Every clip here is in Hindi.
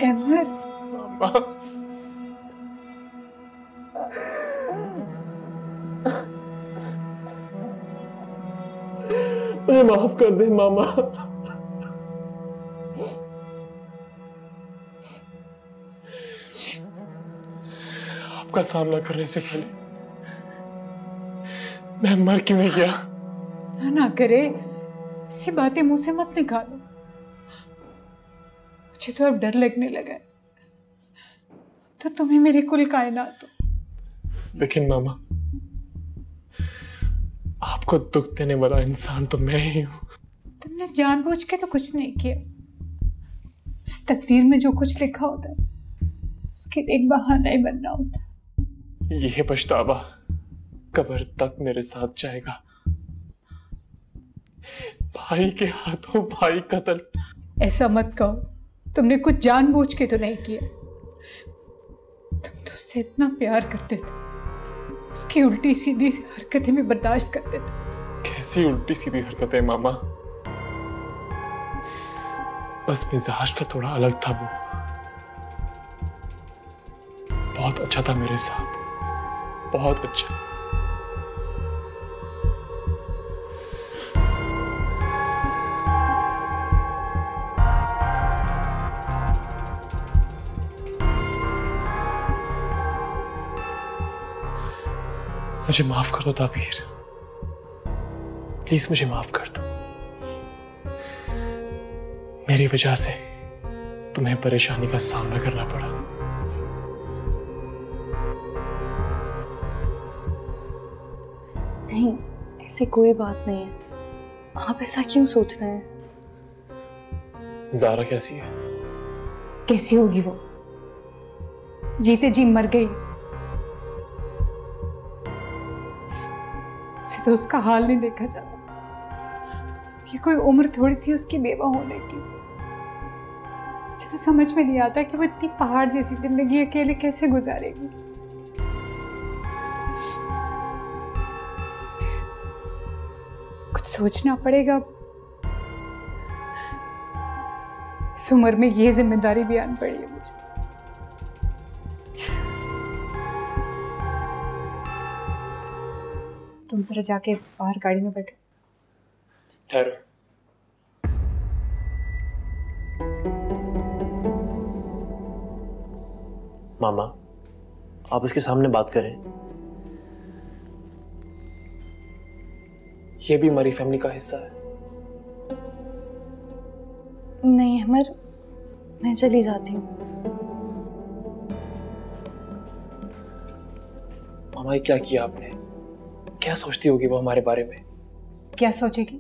अहमद, मामा मुझे माफ कर दे मामा। आपका सामना करने से पहले मैं मर क्यों नहीं गया? ना करे, ऐसी बातें मुंह से मत निकालो। मुझे तो अब डर लगने लगा है। तो तुम्हें मेरी कुल कायनात हो। लेकिन मामा, आपको दुख देने वाला इंसान तो मैं ही हूं। तुमने जानबूझ के तो कुछ नहीं किया। इस तकदीर में जो कुछ लिखा होता है उसके लिए एक बहाना ही बनना होता है। यह पछतावा कब्र तक मेरे साथ जाएगा। भाई के हाथों भाई कत्ल। ऐसा मत कहो, तुमने कुछ जानबूझ के तो नहीं किया। तुम तो उससे इतना प्यार करते थे, उसकी उल्टी सीधी हरकतें भी बर्दाश्त करते थे। कैसी उल्टी सीधी हरकतें मामा? बस मिजाज का थोड़ा अलग था वो। बहुत अच्छा था मेरे साथ, बहुत अच्छा। मुझे माफ कर दो ताबीर, प्लीज मुझे माफ कर दो। मेरी वजह से तुम्हें परेशानी का सामना करना पड़ा। नहीं, ऐसी कोई बात नहीं है। आप ऐसा क्यों सोच रहे हैं? ज़ारा कैसी है? कैसी होगी वो? जीते जी मर गई। उसे तो उसका हाल नहीं देखा जाता कि कोई उम्र थोड़ी थी उसकी बेवा होने की। मुझे तो समझ में नहीं आता कि वो इतनी पहाड़ जैसी जिंदगी अकेले कैसे गुजारेगी। कुछ सोचना पड़ेगा। इस उम्र में ये जिम्मेदारी भी आनी पड़ी है मुझे। तुम जरा जाके बाहर गाड़ी में बैठो। ठहरो। मामा, आप इसके सामने बात करें। ये भी हमारी फैमिली का हिस्सा है। नहीं अमर, मैं चली जाती हूँ। मामा, ये क्या किया आपने? क्या सोचती होगी वो हमारे बारे में? क्या सोचेगी?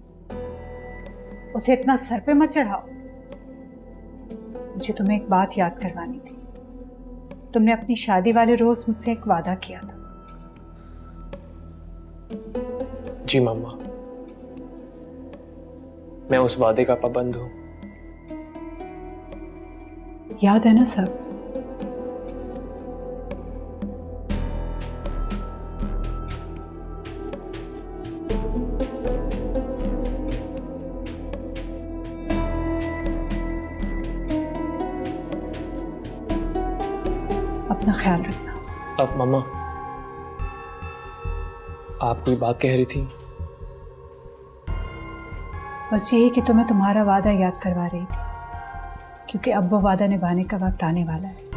उसे इतना सर पे मत चढ़ाओ। मुझे तुम्हें एक बात याद करवानी थी। तुमने अपनी शादी वाले रोज मुझसे एक वादा किया था। जी मामा, मैं उस वादे का पाबंद हूं। याद है ना सब? अपना ख्याल रखना। अब मामा, आप कोई बात कह रही थी? बस यही कि तुम्हें तुम्हारा वादा याद करवा रही थी, क्योंकि अब वो वादा निभाने का वक्त आने वाला है।